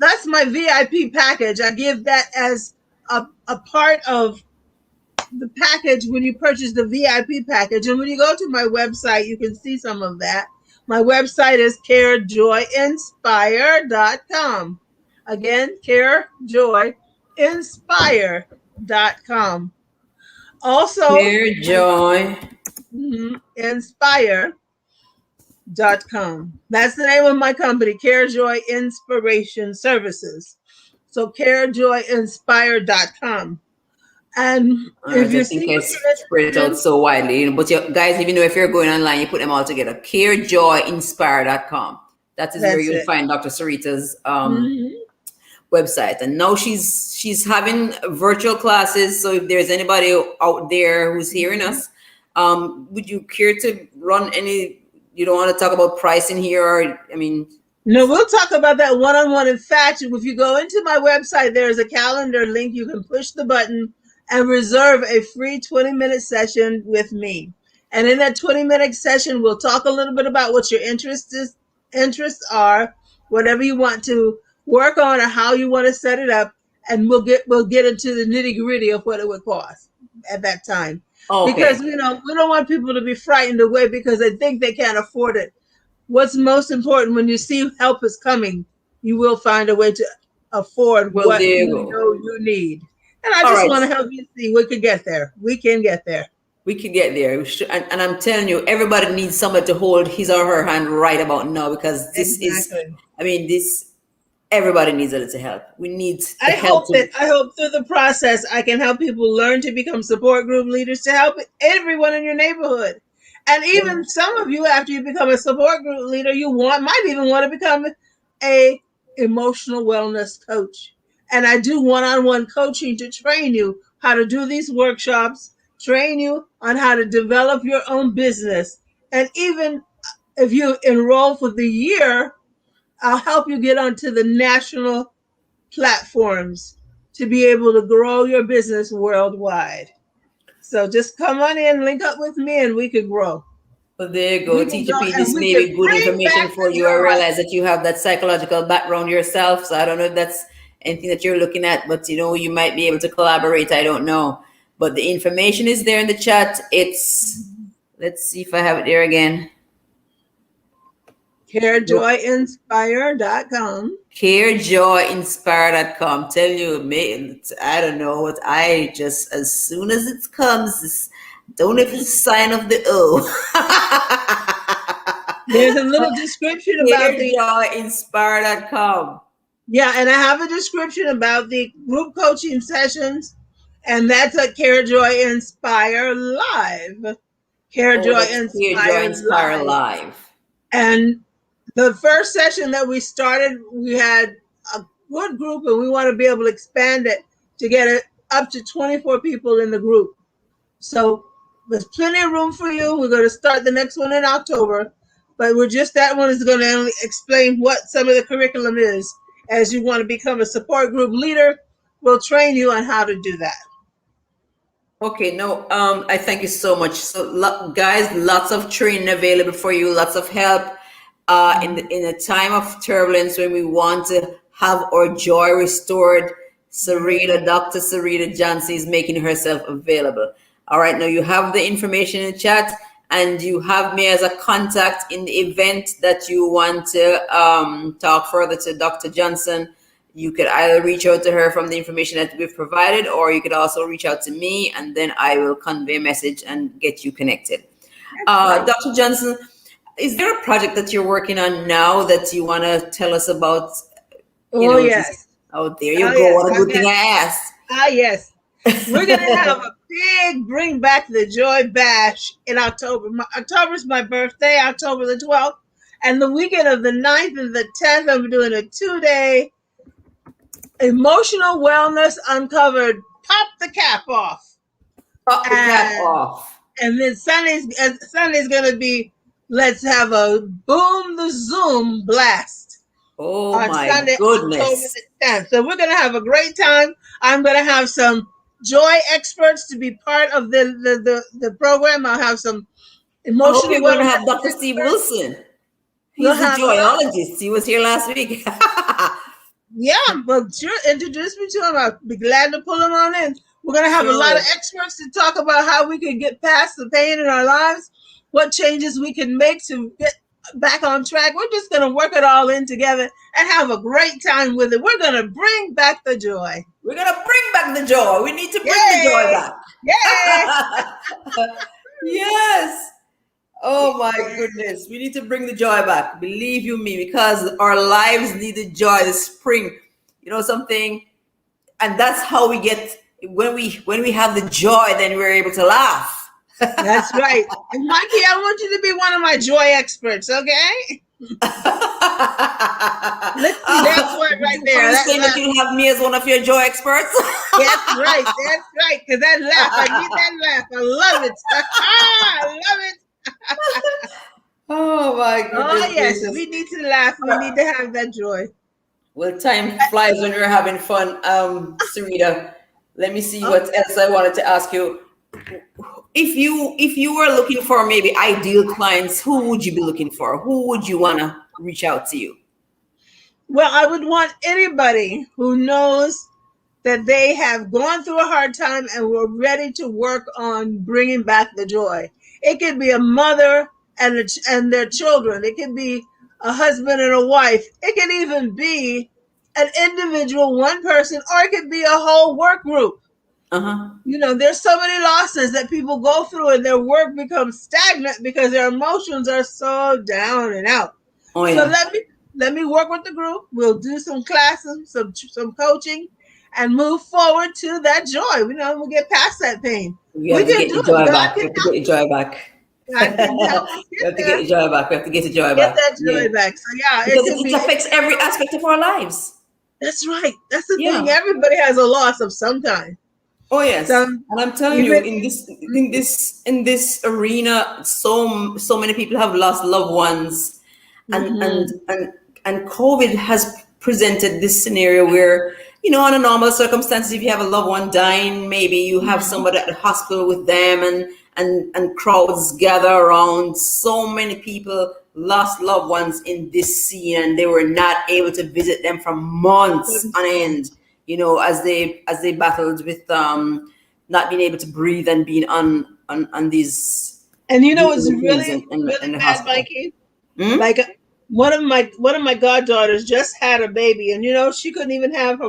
that's my VIP package. I give that as a part of the package when you purchase the VIP package. And when you go to my website, you can see some of that. My website is carejoyinspire.com. Again, carejoyinspire.com. Also, Fear, joy. inspire.com. That's the name of my company, CareJoy Inspiration Services. So carejoyinspire.com. And All right, if you just in see what case you're spread it out interested so widely. But guys, even though if you're going online, you put them all together. CareJoyInspire.com. That in, is where that's you'll it. find Dr. Sarita's Mhm. website. And now she's having virtual classes. So if there's anybody out there who's hearing us, would you care to run any? You don't want to talk about pricing here, or I mean, No, we'll talk about that one on one. In fact, if you go into my website, there's a calendar link. You can push the button and reserve a free 20-minute session with me. And in that 20-minute session, we'll talk a little bit about what your interests are, whatever you want to work on or how you want to set it up, and we'll get into the nitty-gritty of what it would cost at that time. Because okay. we don't want people to be frightened away because they think they can't afford it. What's most important, when you see help is coming, you will find a way to afford Well, what there you you go. know you need. And I All just right. want to help you see we can get there. We can get there. We can get there. And I'm telling you, everybody needs somebody to hold his or her hand right about now because this is, Exactly. I mean, everybody needs a little help. We need the help to, I hope through the process I can help people learn to become support group leaders to help everyone in your neighborhood. And even some of you, after you become a support group leader, might even want to become a emotional wellness coach. And I do one-on-one coaching to train you how to do these workshops, train you on how to develop your own business. And even if you enroll for the year, I'll help you get onto the national platforms to be able to grow your business worldwide. So just come on in, link up with me, and we could grow. well, there you go. We can Teacher go P, and this we may can be good bring information back for the you. I joy. realize that you have that psychological background yourself. So I don't know if that's anything that you're looking at, but you might be able to collaborate. I don't know. But the information is there in the chat. Let's see if I have it there again. CareJoyInspire.com. CareJoyInspire.com. Tell you, I don't know what I just, as soon as it comes, don't know if it's a sign of the O. There's a little description about CareJoyInspire.com. yeah, and I have a description about the group coaching sessions, and that's at CareJoy Inspire Live. Oh, CareJoy that's Inspire CareJoyInspire Live. Live. And the first session that we started, we had a good group, and we want to be able to expand it to get it up to 24 people in the group. So there's plenty of room for you. We're going to start the next one in October, but that one is going to only explain what some of the curriculum is. As you want to become a support group leader, we'll train you on how to do that. Okay, no, I thank you so much. So, guys, lots of training available for you, lots of help. In a time of turbulence when we want to have our joy restored, Sarita, Dr. Sarita Johnson is making herself available. All right, now you have the information in the chat, and you have me as a contact in the event that you want to talk further to Dr. Johnson. You could either reach out to her from the information that we've provided, or you could also reach out to me, and then I will convey a message and get you connected. Dr. Johnson, is there a project that you're working on now that you want to tell us about? Yes. Oh, there you go. What a good thing I asked. Yes. We're going to have a big Bring Back the Joy bash in October. October's my birthday, October the 12th. And the weekend of the 9th and the 10th, I'm doing a 2-day emotional wellness uncovered. Pop the cap off. Pop the cap off. And then Sunday's going to be, let's have a boom the Zoom blast. Oh, on my Sunday, goodness. October the 10th. So we're going to have a great time. I'm going to have some joy experts to be part of the program. I'll have some emotional. You're going to have Dr. Steve Wilson. He's a joyologist. He was here last week. Yeah, but sure, introduce me to him. I'll be glad to pull him on in. We're going to have a lot of experts to talk about how we can get past the pain in our lives, what changes we can make to get back on track. We're just going to work it all in together and have a great time with it. We're going to bring back the joy. We're going to bring back the joy. We need to bring the joy back. Yes. Yes. Oh my goodness. We need to bring the joy back. Believe you me, because our lives need the joy, the spring. You know something? And that's how we get, when we have the joy, then we're able to laugh. That's right. And Mikey, I want you to be one of my joy experts, okay? Let's see that word right there. That's that you have me as one of your joy experts. That's right. That's right. Because that laugh, I need that laugh. I love it. I love it. Oh my goodness. Oh yes, we need to laugh. We need to have that joy. Well, time flies when we're having fun. Sarita, let me see what else I wanted to ask you. If you were looking for maybe ideal clients, who would you be looking for? Who would you want to reach out to you? Well, I would want anybody who knows that they have gone through a hard time and were ready to work on bringing back the joy. It could be a mother and their children. It could be a husband and a wife. It could even be an individual, one person, or it could be a whole work group. You know, there's so many losses that people go through and their work becomes stagnant because their emotions are so down and out. Oh, yeah. So let me work with the group. We'll do some classes, some coaching, and move forward to that joy. You know, we'll get past that pain. We can do it. Joy back. We have to get your joy back. We have to get the joy back. We have to get the joy back. Get that joy back. So yeah, because it affects every aspect of our lives. That's right. That's the thing. Everybody has a loss of some kind. Oh yes, and I'm telling you, in this arena, so many people have lost loved ones, and COVID has presented this scenario where, you know, under normal circumstances, if you have a loved one dying, maybe you have somebody at the hospital with them, and crowds gather around. So many people lost loved ones in this scene, and they were not able to visit them for months on end. You know, as they battled with not being able to breathe and being on these. And you know, it's really bad, Mikey. Like one of my goddaughters just had a baby, and you know, she couldn't even have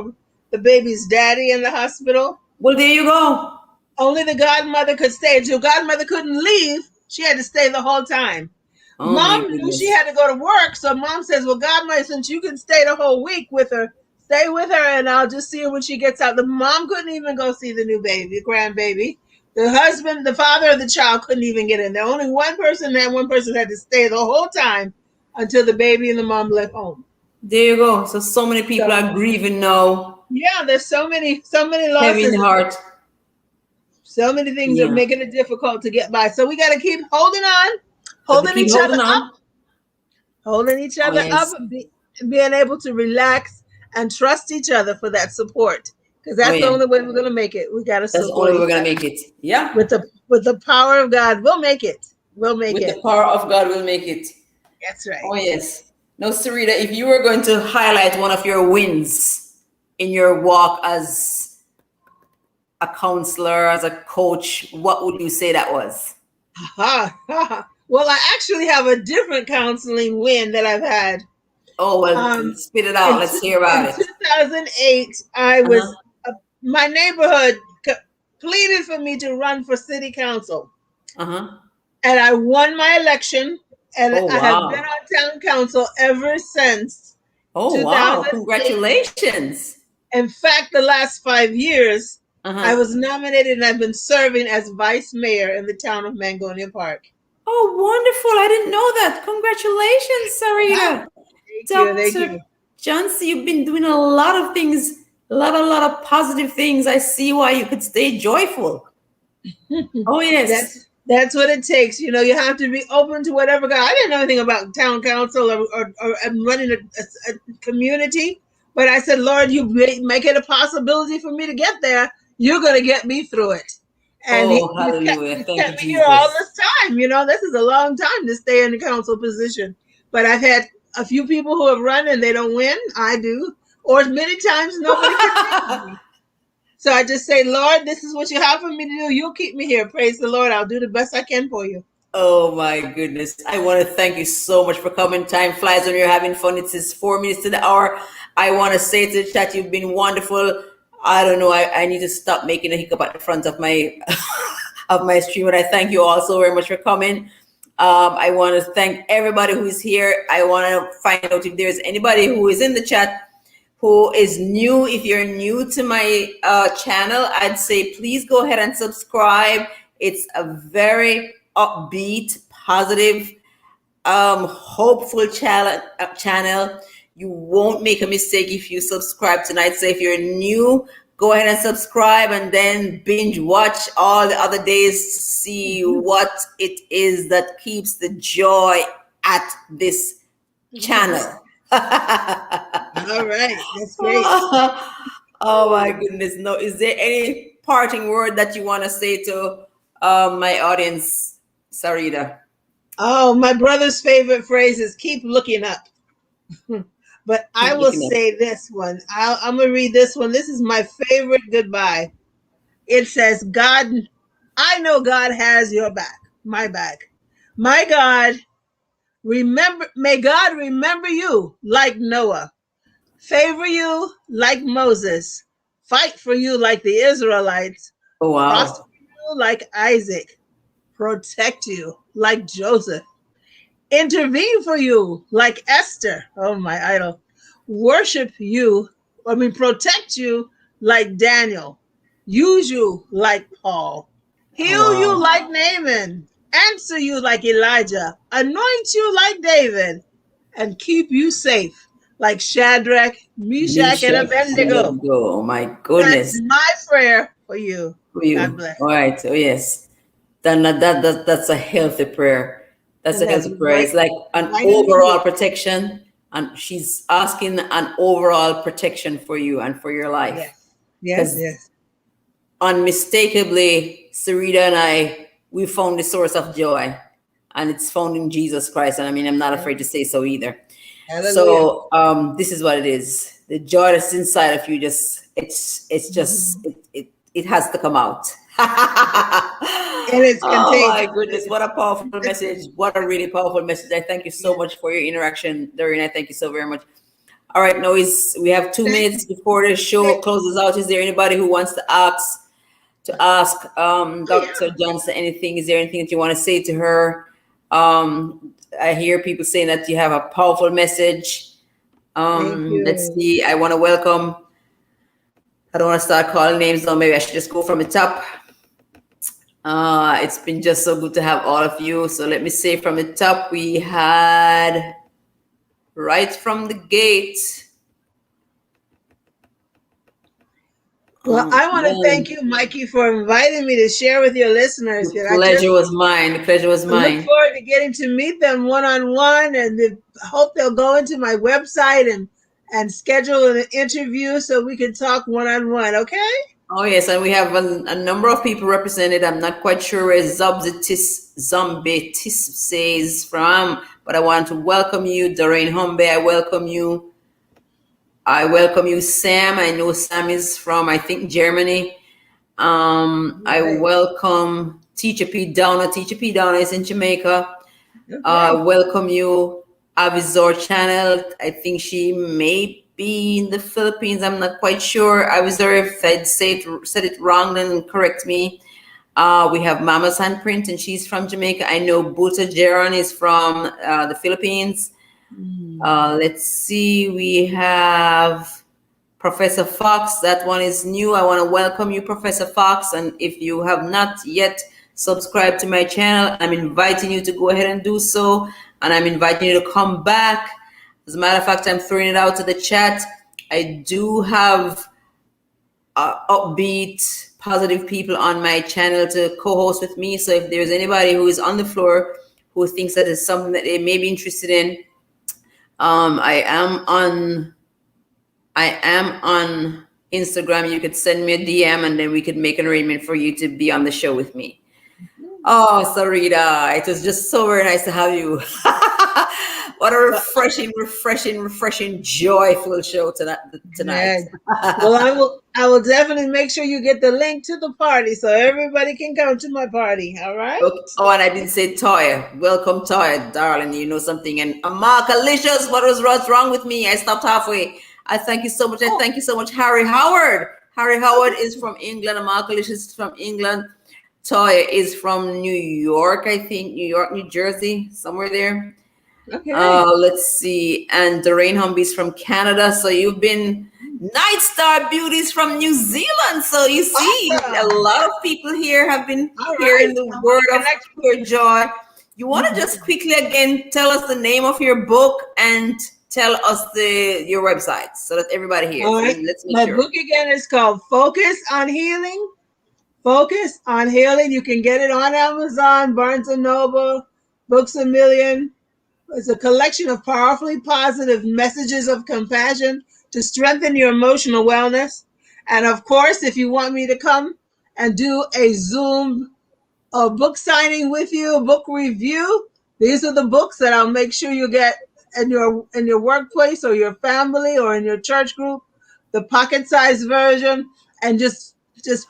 the baby's daddy in the hospital. Well, there you go. Only the godmother could stay. So godmother couldn't leave. She had to stay the whole time. Oh, Mom knew she had to go to work, so Mom says, "Well, godmother, since you can stay the whole week with her, stay with her, and I'll just see her when she gets out." The mom couldn't even go see the new baby, the grandbaby. The husband, the father of the child, couldn't even get in there. Only one person had to stay the whole time until the baby and the mom left home. There you go. So many people are grieving now. Yeah, there's so many losses. Heavy in the heart. So many things are making it difficult to get by. So we got to keep holding on, holding each other up, and being able to relax and trust each other for that support, because that's the only way we're going to make it. We got to support. That's the only way we're going to make it. Yeah. With the power of God, we'll make it. We'll make it. With the power of God, we'll make it. That's right. Oh yes. Now, Sarita, if you were going to highlight one of your wins in your walk as a counselor, as a coach, what would you say that was? Well, I actually have a different counseling win that I've had. Oh, well, Um, spit it out. Let's hear about in it. 2008, I Uh-huh. was my neighborhood pleaded for me to run for city council, Uh-huh. and I won my election, and Oh, I have been wow. on town council ever since Oh, wow. 2008. Congratulations. In fact, the last 5 years, I Uh-huh. was nominated and I've been serving as vice mayor in the town of Mangonia Park. Oh, wonderful. I didn't know that. Congratulations, Ah, Sarita. thank you, thank Dr. you. Johnson, you've been doing a lot of things, a lot of positive things. I see why you could stay joyful. Oh, yes. That's what it takes. You know, you have to be open to whatever God. I didn't know anything about town council or running a community, but I said, Lord, you make it a possibility for me to get there. You're going to get me through it. And Oh, hallelujah. he's Thank you, kept me here all Jesus. this time. You know, this is a long time to stay in the council position. But I've had a few people who have run and they don't win. I do. Or many times nobody can win me. So I just say, Lord, this is what you have for me to do. You'll keep me here. Praise the Lord. I'll do the best I can for you. Oh my goodness. I want to thank you so much for coming. Time flies when you're having fun. It is 4 minutes to the hour. I want to say to the chat, you've been wonderful. I don't know. I need to stop making a hiccup at the front of my of my stream. But I thank you all so very much for coming. I want to thank everybody who is here. I want to find out if there's anybody who is in the chat who is new. If you're new to my channel, I'd say please go ahead and subscribe. It's a very upbeat, positive, hopeful channel. You won't make a mistake if you subscribe tonight. So if you're new, go ahead and subscribe and then binge watch all the other days to see what it is that keeps the joy at this channel. All right. That's great. Oh my goodness. No, is there any parting word that you want to say to my audience, Sarita? Oh, my brother's favorite phrase is keep looking up. But I Keep will looking up. say this one. I'm going to read this one. This is my favorite goodbye. It says, God, I know God has your back, my back. My God, may God remember you like Noah, favor you like Moses, fight for you like the Israelites, Oh prosper wow. you like Isaac, protect you like Joseph, intervene for you like Esther, oh my idol, protect you like Daniel, use you like Paul, Oh heal you wow. like Naaman, answer you like Elijah, anoint you like David, and keep you safe like Shadrach, Meshach, and Misha and Abednego. Abednego. Oh my That's goodness. my prayer for you. For God you. bless. All right. Oh yes. Then that's a healthy prayer. That's And a that's healthy prayer. right, It's like an right in overall English. protection. And she's asking an overall protection for you and for your life. Yes, yes, Because yes. unmistakably, Sarita and I, we found the source of joy, and it's found in Jesus Christ. And I mean, I'm not afraid to say so either. Hallelujah. So this is what it is. The joy that's inside of you, it has to come out. And it's Oh my contagious. goodness, what a powerful message. What a really powerful message. I thank you so Yes. much for your interaction, Doreen. I thank you so very much. All right, now we have 2 Thank minutes before the show you. closes out. Is there anybody who wants to ask Dr. Johnson anything? Is there anything that you want to say to her? I hear people saying that you have a powerful message. Thank Let's you. see. I want to welcome. I don't want to start calling names though. Maybe I should just go from the top. It's been just so good to have all of you. So let me say from the top, we had right from the gate. Well, I want to thank you, Mikey, for inviting me to share with your listeners. The I just pleasure was mine. The pleasure was look mine. forward to getting to meet them one-on-one, and hope they'll go into my website and schedule an interview so we can talk one-on-one. Okay? Oh yes, and we have a number of people represented. I'm not quite sure where Zombetis says from, but I want to welcome you, Doreen Humbe. I welcome you. I welcome you, Sam. I know Sam is from, I think, Germany. I Right. welcome Teacher P. Downer. Teacher P. Downer is in Jamaica. Okay. Welcome you, Avizor Channel. I think she may be in the Philippines. I'm not quite sure. Avizor, if I said it wrong, then correct me. We have Mama's Handprint, and she's from Jamaica. I know Buta Jeron is from the Philippines. Mm. Let's see. We have Professor Fox. That one is new. I want to welcome you, Professor Fox. And if you have not yet subscribed to my channel, I'm inviting you to go ahead and do so. And I'm inviting you to come back. As a matter of fact, I'm throwing it out to the chat. I do have upbeat, positive people on my channel to co-host with me. So if there's anybody who is on the floor who thinks that is something that they may be interested in, I am on Instagram. You could send me a DM and then we could make an arrangement for you to be on the show with me. Oh, Sarita, it was just so very nice to have you. What a refreshing, joyful show tonight. Yeah. Well, I will definitely make sure you get the link to the party so everybody can come to my party. All right. Okay. Oh, and I didn't say Toya. Welcome, Toya, darling. You know something. And Amalicious, what's wrong with me? I stopped halfway. I thank you so much. I thank you so much, Harry Howard. Harry Howard is from England. Amalicious is from England. Toya is from New York, I think. New York, New Jersey, somewhere there. Okay. Let's see. And Doreen Humby's from Canada. So you've been Night Star Beauties from New Zealand. So you see, Awesome. a lot of people here have been All hearing right. the word of pure joy. You want to just quickly again tell us the name of your book and tell us your website so that everybody hears. All right. And let's make My sure. book again is called Focus on Healing. Focus on Healing. You can get it on Amazon, Barnes and Noble, Books a Million. It's a collection of powerfully positive messages of compassion to strengthen your emotional wellness. And of course, if you want me to come and do a Zoom book signing with you, a book review, these are the books that I'll make sure you get in your workplace or your family or in your church group, the pocket-sized version, and just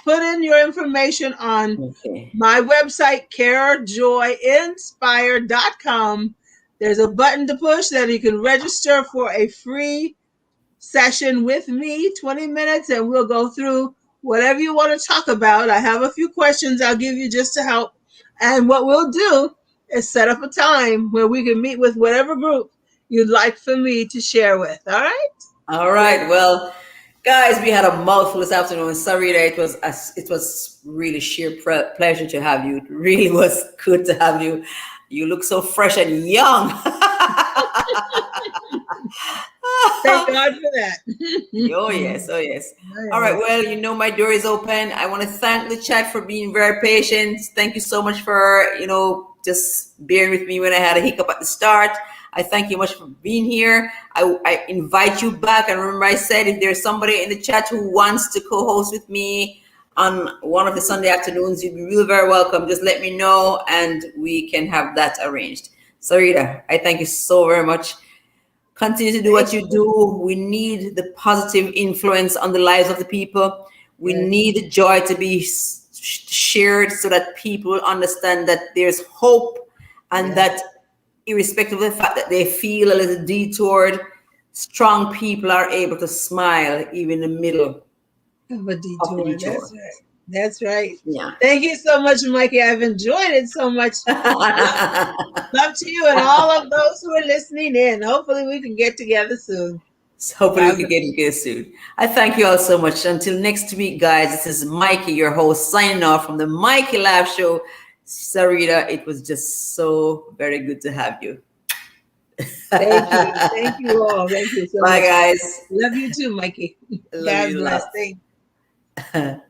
put in your information on Okay. my website, carejoyinspire.com. There's a button to push that you can register for a free session with me, 20 minutes, and we'll go through whatever you want to talk about. I have a few questions I'll give you just to help. And what we'll do is set up a time where we can meet with whatever group you'd like for me to share with. All right? All right. Well, guys, we had a mouthful this afternoon. Sarita, it was really sheer pleasure to have you. It really was good to have you. You look so fresh and young. Thank God for that. Oh yes, oh yes. All right. Well, you know my door is open. I want to thank the chat for being very patient. Thank you so much for just bearing with me when I had a hiccup at the start. I thank you much for being here. I invite you back. And remember, I said if there's somebody in the chat who wants to co-host with me on one of the Sunday afternoons, you'd be really very welcome. Just let me know and we can have that arranged. Sarita, I thank you so very much. Continue to do what you do. We need the positive influence on the lives of the people. We need the joy to be shared so that people understand that there's hope and that irrespective of the fact that they feel a little detoured, strong people are able to smile even in the middle of a detour. Of the detour. That's right. That's right. Yeah. Thank you so much, Mikey. I've enjoyed it so much. Love to you and all of those who are listening in. Hopefully we can get together soon. Hopefully we can get together soon. I thank you all so much. Until next week, guys, this is Mikey, your host, signing off from the Mikey Live Show. Sarita, it was just so very good to have you. Thank you. Thank you all. Thank you so much. Bye, guys. Love you too, Mikey. God bless. Thank you.